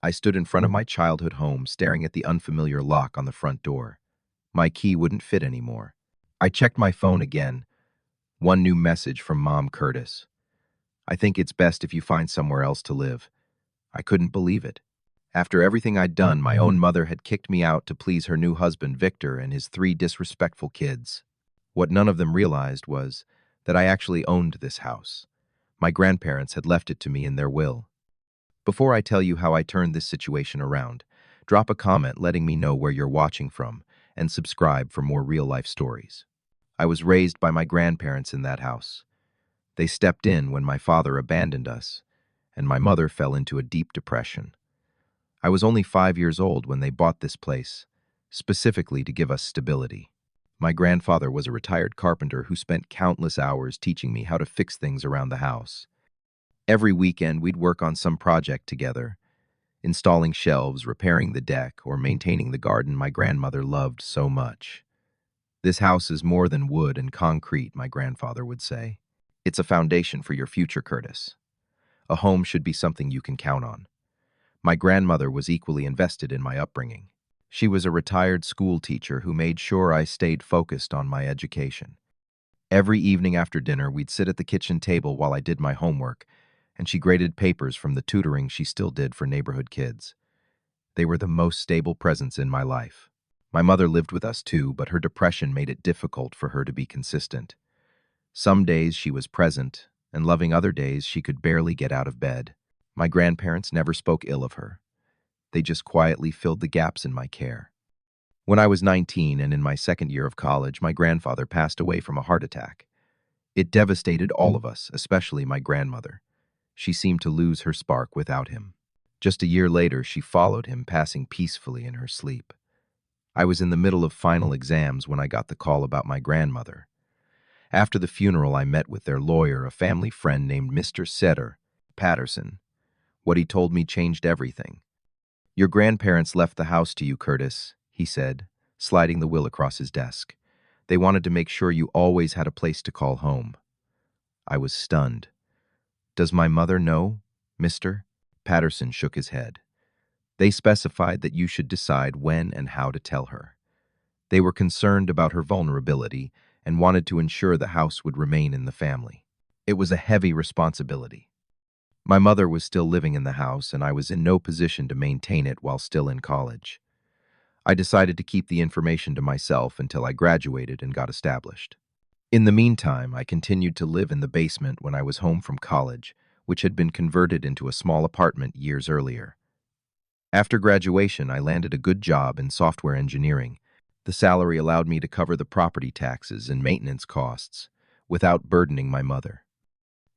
I stood in front of my childhood home, staring at the unfamiliar lock on the front door. My key wouldn't fit anymore. I checked my phone again. One new message from Mom Curtis. "I think it's best if you find somewhere else to live." I couldn't believe it. After everything I'd done, my own mother had kicked me out to please her new husband, Victor, and his 3 disrespectful kids. What none of them realized was that I actually owned this house. My grandparents had left it to me in their will. Before I tell you how I turned this situation around, drop a comment letting me know where you're watching from, and subscribe for more real-life stories. I was raised by my grandparents in that house. They stepped in when my father abandoned us, and my mother fell into a deep depression. I was only 5 years old when they bought this place, specifically to give us stability. My grandfather was a retired carpenter who spent countless hours teaching me how to fix things around the house. Every weekend, we'd work on some project together, installing shelves, repairing the deck, or maintaining the garden my grandmother loved so much. "This house is more than wood and concrete," my grandfather would say. "It's a foundation for your future, Curtis. A home should be something you can count on." My grandmother was equally invested in my upbringing. She was a retired school teacher who made sure I stayed focused on my education. Every evening after dinner, we'd sit at the kitchen table while I did my homework, and she graded papers from the tutoring she still did for neighborhood kids. They were the most stable presence in my life. My mother lived with us too, but her depression made it difficult for her to be consistent. Some days she was present, and loving, other days she could barely get out of bed. My grandparents never spoke ill of her. They just quietly filled the gaps in my care. When I was 19 and in my second year of college, my grandfather passed away from a heart attack. It devastated all of us, especially my grandmother. She seemed to lose her spark without him. Just a year later, she followed him, passing peacefully in her sleep. I was in the middle of final exams when I got the call about my grandmother. After the funeral, I met with their lawyer, a family friend named Mr. Setter Patterson. What he told me changed everything. "Your grandparents left the house to you, Curtis," he said, sliding the will across his desk. "They wanted to make sure you always had a place to call home." I was stunned. "Does my mother know, Mr.?" Patterson shook his head. "They specified that you should decide when and how to tell her. They were concerned about her vulnerability and wanted to ensure the house would remain in the family." It was a heavy responsibility. My mother was still living in the house, and I was in no position to maintain it while still in college. I decided to keep the information to myself until I graduated and got established. In the meantime, I continued to live in the basement when I was home from college, which had been converted into a small apartment years earlier. After graduation, I landed a good job in software engineering. The salary allowed me to cover the property taxes and maintenance costs without burdening my mother.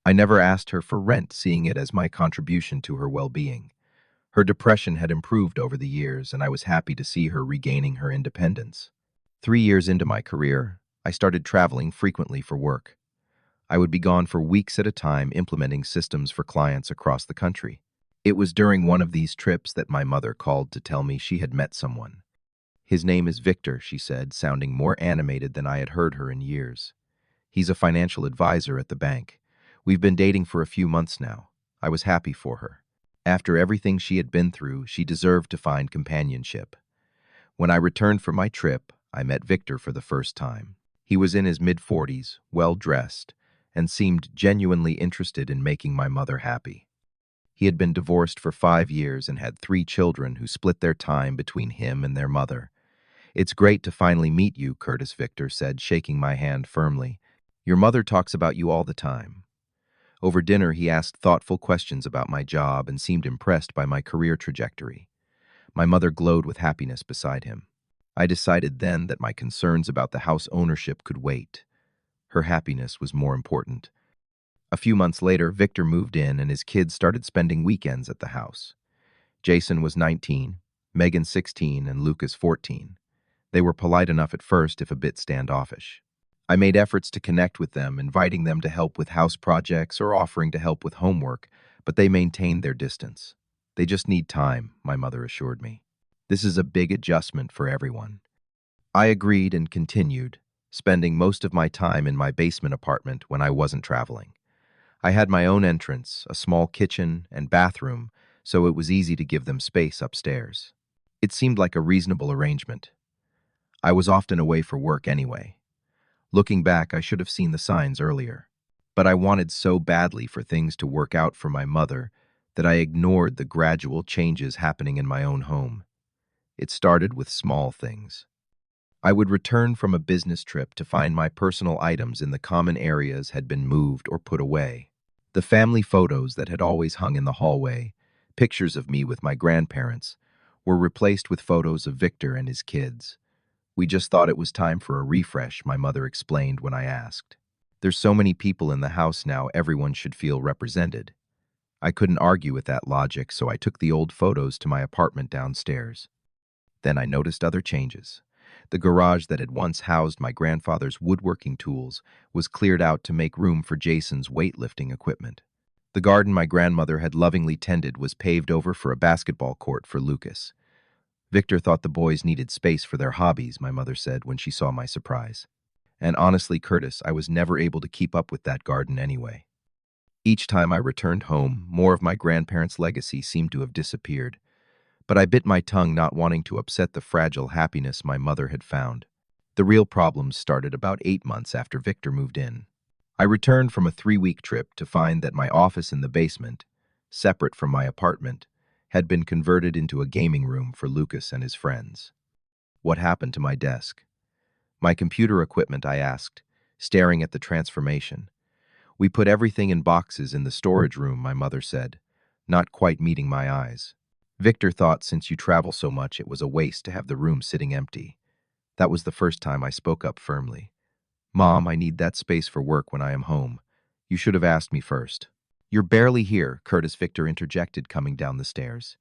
I never asked her for rent, seeing it as my contribution to her well-being. Her depression had improved over the years, and I was happy to see her regaining her independence. 3 years into my career, I started traveling frequently for work. I would be gone for weeks at a time implementing systems for clients across the country. It was during one of these trips that my mother called to tell me she had met someone. "His name is Victor," she said, sounding more animated than I had heard her in years. "He's a financial advisor at the bank. We've been dating for a few months now." I was happy for her. After everything she had been through, she deserved to find companionship. When I returned from my trip, I met Victor for the first time. He was in his mid-40s, well-dressed, and seemed genuinely interested in making my mother happy. He had been divorced for 5 years and had 3 children who split their time between him and their mother. "It's great to finally meet you, Curtis," Victor said, shaking my hand firmly. "Your mother talks about you all the time." Over dinner, he asked thoughtful questions about my job and seemed impressed by my career trajectory. My mother glowed with happiness beside him. I decided then that my concerns about the house ownership could wait. Her happiness was more important. A few months later, Victor moved in and his kids started spending weekends at the house. Jason was 19, Megan 16, and Lucas 14. They were polite enough at first, if a bit standoffish. I made efforts to connect with them, inviting them to help with house projects or offering to help with homework, but they maintained their distance. "They just need time," my mother assured me. "This is a big adjustment for everyone." I agreed and continued, spending most of my time in my basement apartment when I wasn't traveling. I had my own entrance, a small kitchen and bathroom, so it was easy to give them space upstairs. It seemed like a reasonable arrangement. I was often away for work anyway. Looking back, I should have seen the signs earlier. But I wanted so badly for things to work out for my mother that I ignored the gradual changes happening in my own home. It started with small things. I would return from a business trip to find my personal items in the common areas had been moved or put away. The family photos that had always hung in the hallway, pictures of me with my grandparents, were replaced with photos of Victor and his kids. We just thought it was time for a refresh, my mother explained when I asked. There's so many people in the house now, everyone should feel represented. I couldn't argue with that logic, so I took the old photos to my apartment downstairs. Then I noticed other changes. The garage that had once housed my grandfather's woodworking tools was cleared out to make room for Jason's weightlifting equipment. The garden my grandmother had lovingly tended was paved over for a basketball court for Lucas. Victor thought the boys needed space for their hobbies, my mother said when she saw my surprise. And honestly, Curtis, I was never able to keep up with that garden anyway. Each time I returned home, more of my grandparents' legacy seemed to have disappeared. But I bit my tongue, not wanting to upset the fragile happiness my mother had found. The real problems started about 8 months after Victor moved in. I returned from a 3-week trip to find that my office in the basement, separate from my apartment, had been converted into a gaming room for Lucas and his friends. What happened to my desk? My computer equipment, I asked, staring at the transformation. We put everything in boxes in the storage room, my mother said, not quite meeting my eyes. Victor thought since you travel so much it was a waste to have the room sitting empty. That was the first time I spoke up firmly. Mom, I need that space for work when I am home. You should have asked me first. You're barely here, Curtis, Victor interjected, coming down the stairs.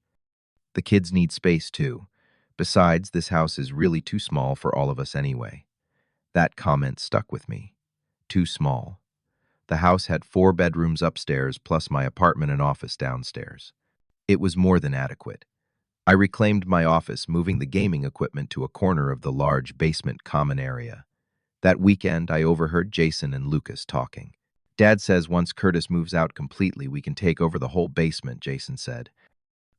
The kids need space too. Besides, this house is really too small for all of us anyway. That comment stuck with me. Too small. The house had 4 bedrooms upstairs plus my apartment and office downstairs. It was more than adequate. I reclaimed my office, moving the gaming equipment to a corner of the large basement common area. That weekend, I overheard Jason and Lucas talking. Dad says once Curtis moves out completely, we can take over the whole basement, Jason said.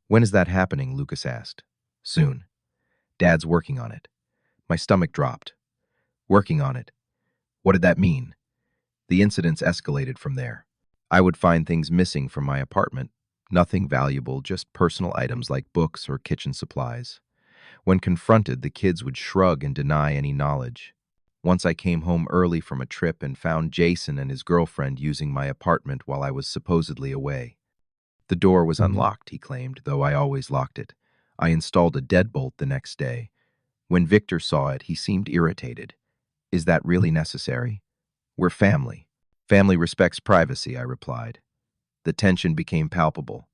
When is that happening? Lucas asked. Soon. Dad's working on it. My stomach dropped. Working on it. What did that mean? The incidents escalated from there. I would find things missing from my apartment. Nothing valuable, just personal items like books or kitchen supplies. When confronted, the kids would shrug and deny any knowledge. Once I came home early from a trip and found Jason and his girlfriend using my apartment while I was supposedly away. The door was unlocked, he claimed, though I always locked it. I installed a deadbolt the next day. When Victor saw it, he seemed irritated. Is that really necessary? We're family. Family respects privacy, I replied. The tension became palpable.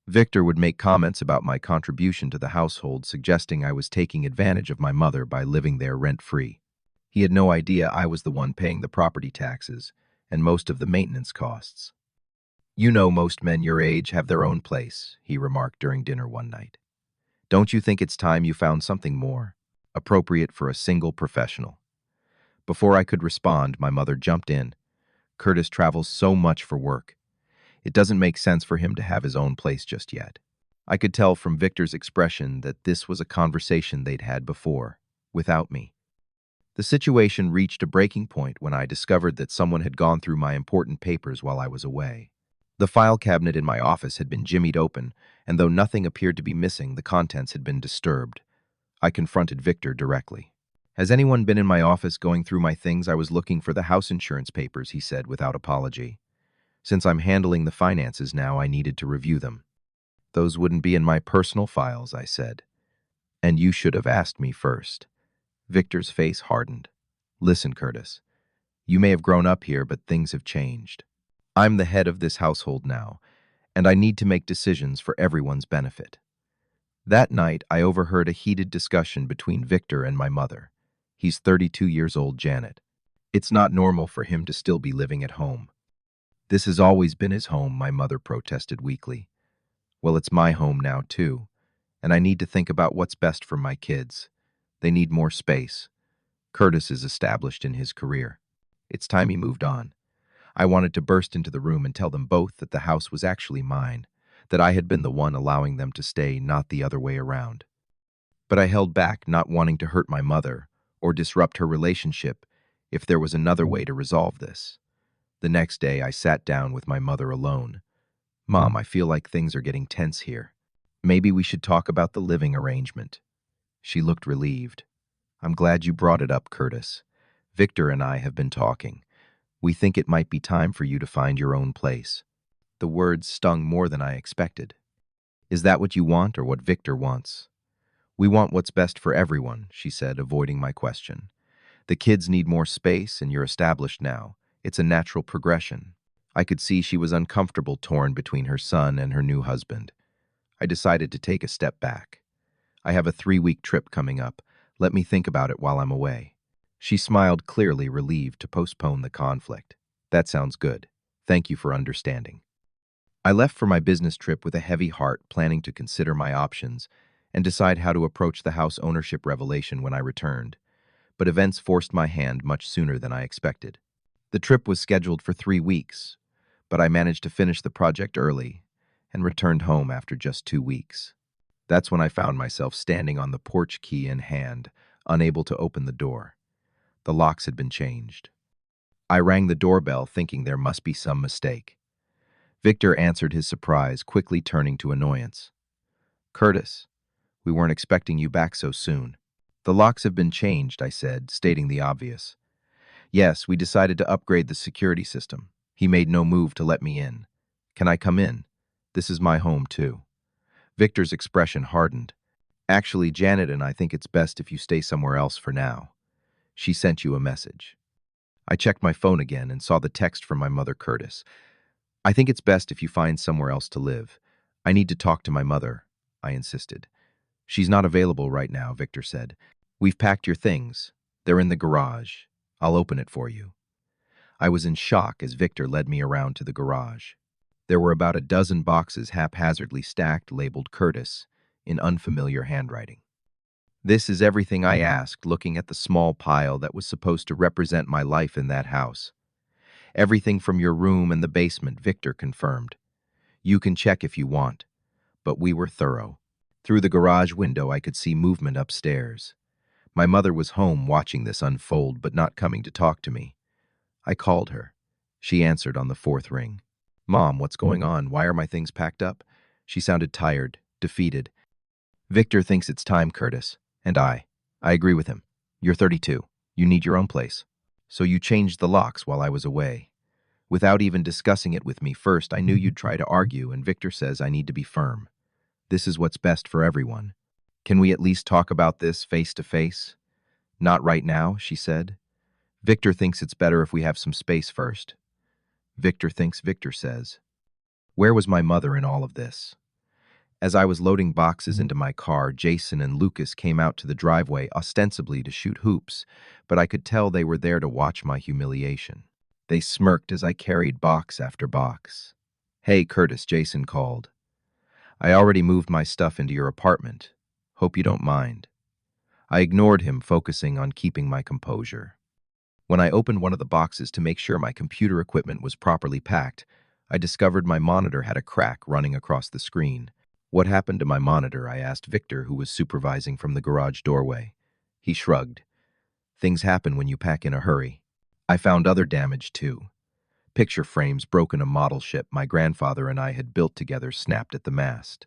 Victor would make comments about my contribution to the household, suggesting I was taking advantage of my mother by living there rent-free. He had no idea I was the one paying the property taxes and most of the maintenance costs. You know, most men your age have their own place, he remarked during dinner one night. Don't you think it's time you found something more appropriate for a single professional? Before I could respond, my mother jumped in. Curtis travels so much for work. It doesn't make sense for him to have his own place just yet. I could tell from Victor's expression that this was a conversation they'd had before, without me. The situation reached a breaking point when I discovered that someone had gone through my important papers while I was away. The file cabinet in my office had been jimmied open, and though nothing appeared to be missing, the contents had been disturbed. I confronted Victor directly. Has anyone been in my office going through my things? I was looking for the house insurance papers, he said without apology. Since I'm handling the finances now, I needed to review them. Those wouldn't be in my personal files, I said. And you should have asked me first. Victor's face hardened. Listen, Curtis. You may have grown up here, but things have changed. I'm the head of this household now, and I need to make decisions for everyone's benefit. That night, I overheard a heated discussion between Victor and my mother. He's 32 years old, Janet. It's not normal for him to still be living at home. This has always been his home, my mother protested weakly. Well, it's my home now, too, and I need to think about what's best for my kids. They need more space. Curtis is established in his career. It's time he moved on. I wanted to burst into the room and tell them both that the house was actually mine. that I had been the one allowing them to stay, not the other way around. But I held back, not wanting to hurt my mother or disrupt her relationship if there was another way to resolve this. The next day, I sat down with my mother alone. Mom, I feel like things are getting tense here. Maybe we should talk about the living arrangement. She looked relieved. I'm glad you brought it up, Curtis. Victor and I have been talking. We think it might be time for you to find your own place. The words stung more than I expected. Is that what you want or what Victor wants? We want what's best for everyone, she said, avoiding my question. The kids need more space and you're established now. It's a natural progression. I could see she was uncomfortable, torn between her son and her new husband. I decided to take a step back. I have a 3-week trip coming up. Let me think about it while I'm away. She smiled, clearly relieved to postpone the conflict. That sounds good. Thank you for understanding. I left for my business trip with a heavy heart, planning to consider my options and decide how to approach the house ownership revelation when I returned. But events forced my hand much sooner than I expected. The trip was scheduled for 3 weeks, but I managed to finish the project early and returned home after just 2 weeks. That's when I found myself standing on the porch, key in hand, unable to open the door. The locks had been changed. I rang the doorbell, thinking there must be some mistake. Victor answered his surprise, quickly turning to annoyance. Curtis, we weren't expecting you back so soon. The locks have been changed, I said, stating the obvious. Yes, we decided to upgrade the security system. He made no move to let me in. Can I come in? This is my home, too. Victor's expression hardened. Actually, Janet and I think it's best if you stay somewhere else for now. She sent you a message. I checked my phone again and saw the text from my mother, Curtis. I think it's best if you find somewhere else to live. I need to talk to my mother, I insisted. She's not available right now, Victor said. We've packed your things. They're in the garage. I'll open it for you. I was in shock as Victor led me around to the garage. There were about a dozen boxes haphazardly stacked, labeled Curtis, in unfamiliar handwriting. This is everything, I asked, looking at the small pile that was supposed to represent my life in that house. Everything from your room and the basement, Victor confirmed. You can check if you want. But we were thorough. Through the garage window, I could see movement upstairs. My mother was home watching this unfold, but not coming to talk to me. I called her. She answered on the 4th ring. Mom, what's going on? Why are my things packed up? She sounded tired, defeated. Victor thinks it's time, Curtis. And I agree with him. You're 32. You need your own place. So you changed the locks while I was away. Without even discussing it with me first, I knew you'd try to argue, and Victor says I need to be firm. This is what's best for everyone. Can we at least talk about this face to face? Not right now, she said. Victor thinks it's better if we have some space first. Victor thinks, Victor says. Where was my mother in all of this? As I was loading boxes into my car, Jason and Lucas came out to the driveway ostensibly to shoot hoops, but I could tell they were there to watch my humiliation. They smirked as I carried box after box. Hey, Curtis, Jason called. I already moved my stuff into your apartment. Hope you don't mind. I ignored him, focusing on keeping my composure. When I opened one of the boxes to make sure my computer equipment was properly packed, I discovered my monitor had a crack running across the screen. What happened to my monitor? I asked Victor, who was supervising from the garage doorway. He shrugged. Things happen when you pack in a hurry. I found other damage, too. Picture frames broken, a model ship my grandfather and I had built together snapped at the mast.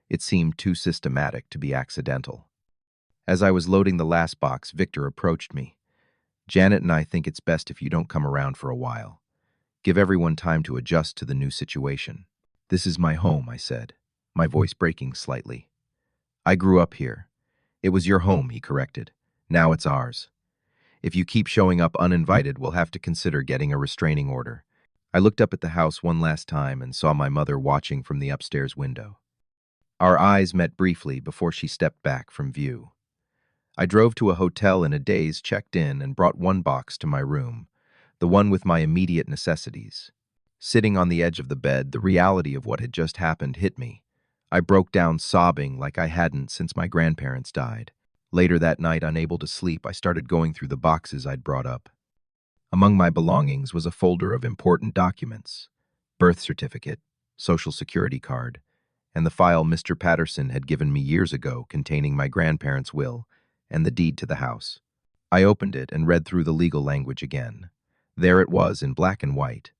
It seemed too systematic to be accidental. As I was loading the last box, Victor approached me. Janet and I think it's best if you don't come around for a while. Give everyone time to adjust to the new situation. This is my home, I said, my voice breaking slightly. I grew up here. It was your home, he corrected. Now it's ours. If you keep showing up uninvited, we'll have to consider getting a restraining order. I looked up at the house one last time and saw my mother watching from the upstairs window. Our eyes met briefly before she stepped back from view. I drove to a hotel in a daze, checked in, and brought one box to my room, the one with my immediate necessities. Sitting on the edge of the bed, the reality of what had just happened hit me. I broke down sobbing like I hadn't since my grandparents died. Later that night, unable to sleep, I started going through the boxes I'd brought up. Among my belongings was a folder of important documents: birth certificate, social security card, and the file Mr. Patterson had given me years ago containing my grandparents' will and the deed to the house. I opened it and read through the legal language again. There it was in black and white.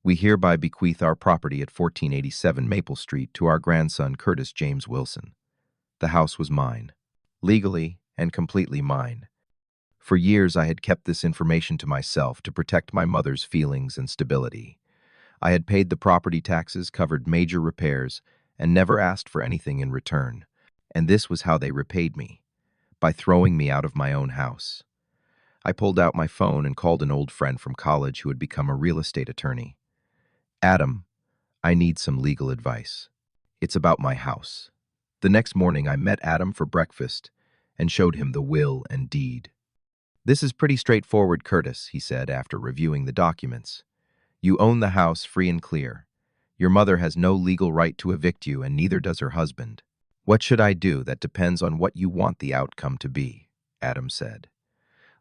We hereby bequeath our property at 1487 Maple Street to our grandson Curtis James Wilson. The house was mine. Legally and completely mine. For years I had kept this information to myself to protect my mother's feelings and stability. I had paid the property taxes, covered major repairs, and never asked for anything in return. And this was how they repaid me, by throwing me out of my own house. I pulled out my phone and called an old friend from college who had become a real estate attorney. Adam, I need some legal advice. It's about my house. The next morning I met Adam for breakfast and showed him the will and deed. This is pretty straightforward, Curtis, he said after reviewing the documents. You own the house free and clear. Your mother has no legal right to evict you, and neither does her husband. What should I do? That depends on what you want the outcome to be, Adam said.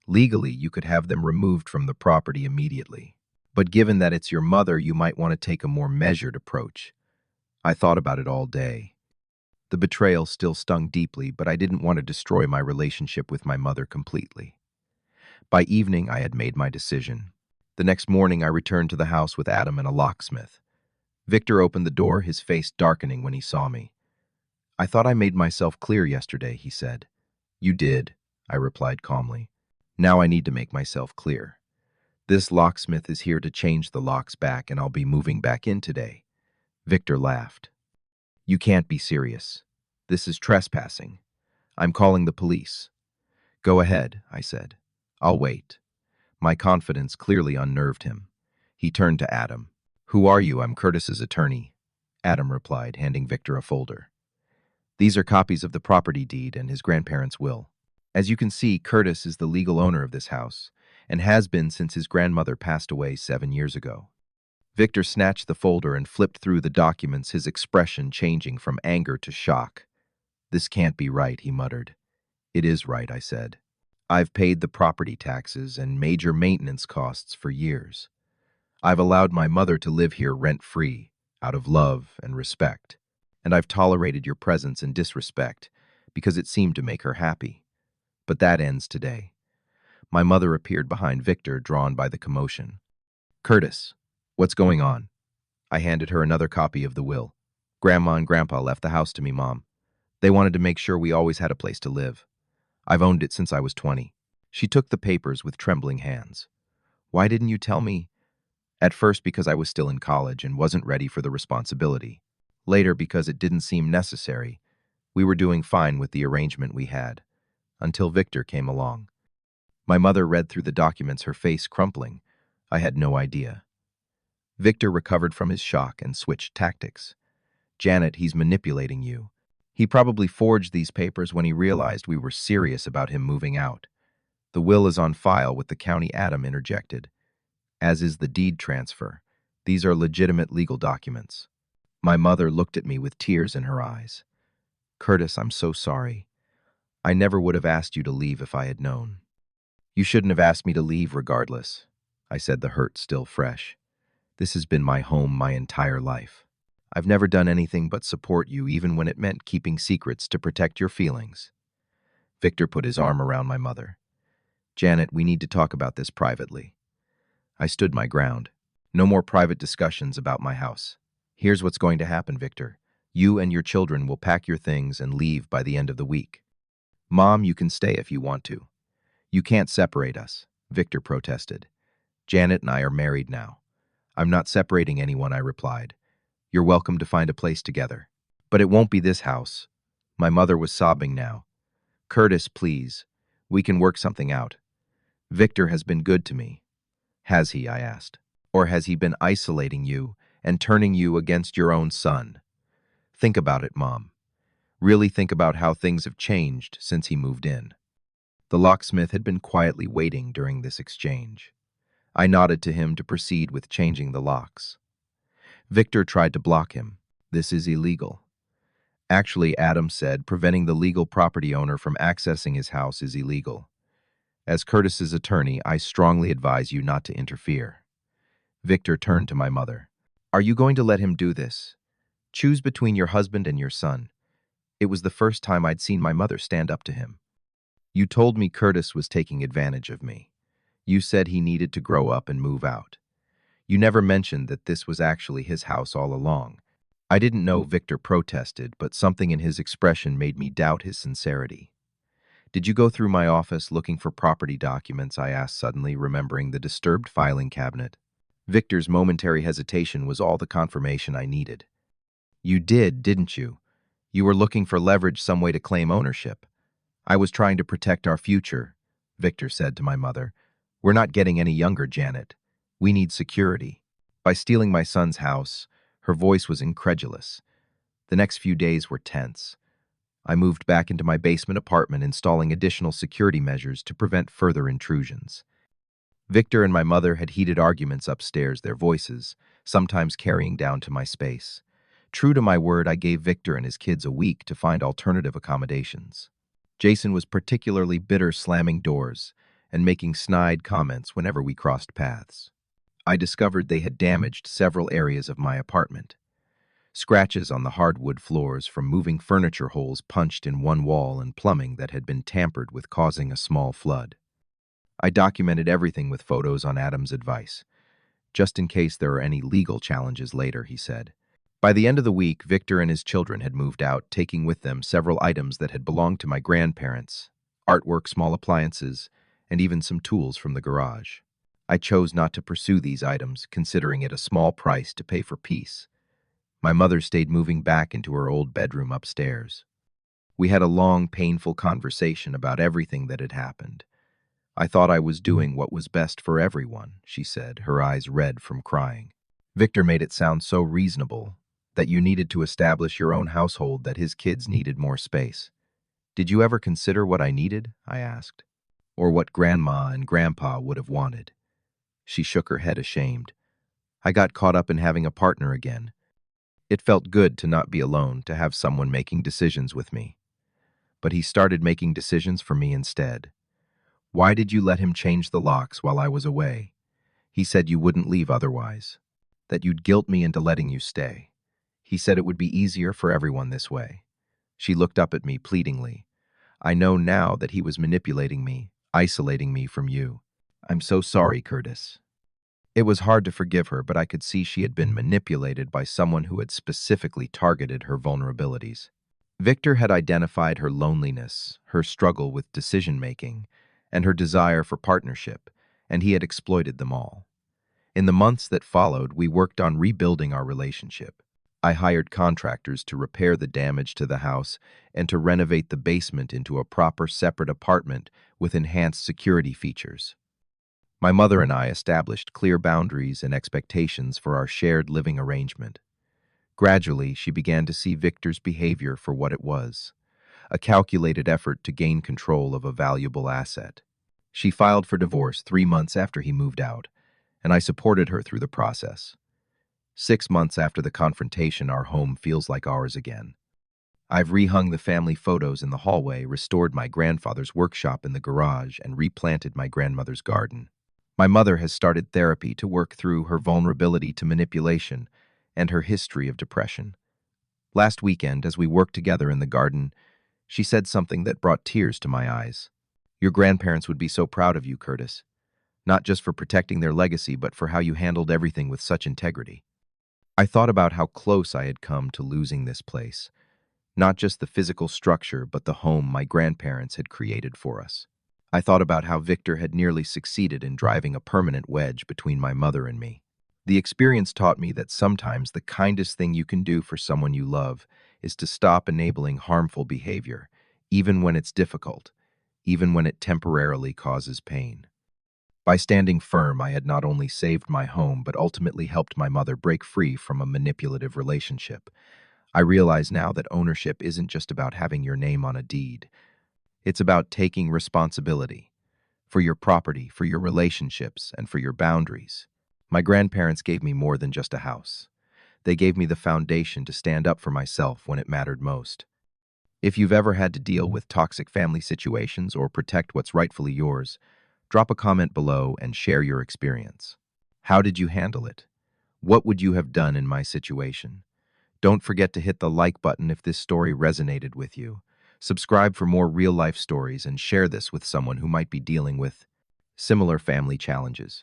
Legally, you could have them removed from the property immediately. But given that it's your mother, you might want to take a more measured approach. I thought about it all day. The betrayal still stung deeply, but I didn't want to destroy my relationship with my mother completely. By evening, I had made my decision. The next morning, I returned to the house with Adam and a locksmith. Victor opened the door, his face darkening when he saw me. I thought I made myself clear yesterday, he said. You did, I replied calmly. Now I need to make myself clear. This locksmith is here to change the locks back, and I'll be moving back in today. Victor laughed. You can't be serious. This is trespassing. I'm calling the police. Go ahead, I said. I'll wait. My confidence clearly unnerved him. He turned to Adam. Who are you? I'm Curtis's attorney. Adam replied, handing Victor a folder. These are copies of the property deed and his grandparents' will. As you can see, Curtis is the legal owner of this house, and has been since his grandmother passed away 7 years ago. Victor snatched the folder and flipped through the documents, his expression changing from anger to shock. This can't be right, he muttered. It is right, I said. I've paid the property taxes and major maintenance costs for years. I've allowed my mother to live here rent-free, out of love and respect. And I've tolerated your presence and disrespect because it seemed to make her happy. But that ends today. My mother appeared behind Victor, drawn by the commotion. Curtis, what's going on? I handed her another copy of the will. Grandma and Grandpa left the house to me, Mom. They wanted to make sure we always had a place to live. I've owned it since I was 20. She took the papers with trembling hands. Why didn't you tell me? At first because I was still in college and wasn't ready for the responsibility. Later because it didn't seem necessary. We were doing fine with the arrangement we had. Until Victor came along. My mother read through the documents, her face crumpling. I had no idea. Victor recovered from his shock and switched tactics. Janet, he's manipulating you. He probably forged these papers when he realized we were serious about him moving out. The will is on file with the county, Adam interjected. As is the deed transfer. These are legitimate legal documents. My mother looked at me with tears in her eyes. Curtis, I'm so sorry. I never would have asked you to leave if I had known. You shouldn't have asked me to leave regardless, I said, the hurt still fresh. This has been my home my entire life. I've never done anything but support you, even when it meant keeping secrets to protect your feelings. Victor put his arm around my mother. Janet, we need to talk about this privately. I stood my ground. No more private discussions about my house. Here's what's going to happen, Victor. You and your children will pack your things and leave by the end of the week. Mom, you can stay if you want to. You can't separate us, Victor protested. Janet and I are married now. I'm not separating anyone, I replied. You're welcome to find a place together. But it won't be this house. My mother was sobbing now. Curtis, please. We can work something out. Victor has been good to me. Has he, I asked. Or has he been isolating you and turning you against your own son? Think about it, Mom. Really think about how things have changed since he moved in. The locksmith had been quietly waiting during this exchange. I nodded to him to proceed with changing the locks. Victor tried to block him. This is illegal. Actually, Adam said, preventing the legal property owner from accessing his house is illegal. As Curtis's attorney, I strongly advise you not to interfere. Victor turned to my mother. Are you going to let him do this? Choose between your husband and your son. It was the first time I'd seen my mother stand up to him. You told me Curtis was taking advantage of me. You said he needed to grow up and move out. You never mentioned that this was actually his house all along. I didn't know Victor protested, but something in his expression made me doubt his sincerity. Did you go through my office looking for property documents? I asked suddenly, remembering the disturbed filing cabinet. Victor's momentary hesitation was all the confirmation I needed. You did, didn't you? You were looking for leverage, some way to claim ownership. I was trying to protect our future, Victor said to my mother. We're not getting any younger, Janet. We need security. By stealing my son's house, her voice was incredulous. The next few days were tense. I moved back into my basement apartment, installing additional security measures to prevent further intrusions. Victor and my mother had heated arguments upstairs, their voices sometimes carrying down to my space. True to my word, I gave Victor and his kids a week to find alternative accommodations. Jason was particularly bitter, slamming doors and making snide comments whenever we crossed paths. I discovered they had damaged several areas of my apartment. Scratches on the hardwood floors from moving furniture, holes punched in one wall, and plumbing that had been tampered with, causing a small flood. I documented everything with photos on Adam's advice, just in case there are any legal challenges later, he said. By the end of the week, Victor and his children had moved out, taking with them several items that had belonged to my grandparents: artwork, small appliances, and even some tools from the garage. I chose not to pursue these items, considering it a small price to pay for peace. My mother stayed, moving back into her old bedroom upstairs. We had a long, painful conversation about everything that had happened. I thought I was doing what was best for everyone, she said, her eyes red from crying. Victor made it sound so reasonable, that you needed to establish your own household, that his kids needed more space. Did you ever consider what I needed? I asked. Or what Grandma and Grandpa would have wanted? She shook her head, ashamed. I got caught up in having a partner again. It felt good to not be alone, to have someone making decisions with me. But he started making decisions for me instead. Why did you let him change the locks while I was away? He said you wouldn't leave otherwise, that you'd guilt me into letting you stay. He said it would be easier for everyone this way. She looked up at me pleadingly. I know now that he was manipulating me, isolating me from you. I'm so sorry, Curtis. It was hard to forgive her, but I could see she had been manipulated by someone who had specifically targeted her vulnerabilities. Victor had identified her loneliness, her struggle with decision-making, and her desire for partnership, and he had exploited them all. In the months that followed, we worked on rebuilding our relationship. I hired contractors to repair the damage to the house and to renovate the basement into a proper separate apartment with enhanced security features. My mother and I established clear boundaries and expectations for our shared living arrangement. Gradually, she began to see Victor's behavior for what it was: a calculated effort to gain control of a valuable asset. She filed for divorce 3 months after he moved out, and I supported her through the process. 6 months after the confrontation, our home feels like ours again. I've rehung the family photos in the hallway, restored my grandfather's workshop in the garage, and replanted my grandmother's garden. My mother has started therapy to work through her vulnerability to manipulation and her history of depression. Last weekend, as we worked together in the garden, she said something that brought tears to my eyes. Your grandparents would be so proud of you, Curtis, not just for protecting their legacy, but for how you handled everything with such integrity. I thought about how close I had come to losing this place, not just the physical structure, but the home my grandparents had created for us. I thought about how Victor had nearly succeeded in driving a permanent wedge between my mother and me. The experience taught me that sometimes the kindest thing you can do for someone you love is to stop enabling harmful behavior, even when it's difficult, even when it temporarily causes pain. By standing firm, I had not only saved my home, but ultimately helped my mother break free from a manipulative relationship. I realize now that ownership isn't just about having your name on a deed. It's about taking responsibility for your property, for your relationships, and for your boundaries. My grandparents gave me more than just a house. They gave me the foundation to stand up for myself when it mattered most. If you've ever had to deal with toxic family situations or protect what's rightfully yours, drop a comment below and share your experience. How did you handle it? What would you have done in my situation? Don't forget to hit the like button if this story resonated with you. Subscribe for more real-life stories and share this with someone who might be dealing with similar family challenges.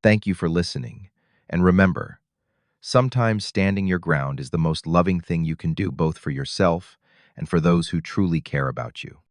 Thank you for listening. And remember, sometimes standing your ground is the most loving thing you can do both for yourself and for those who truly care about you.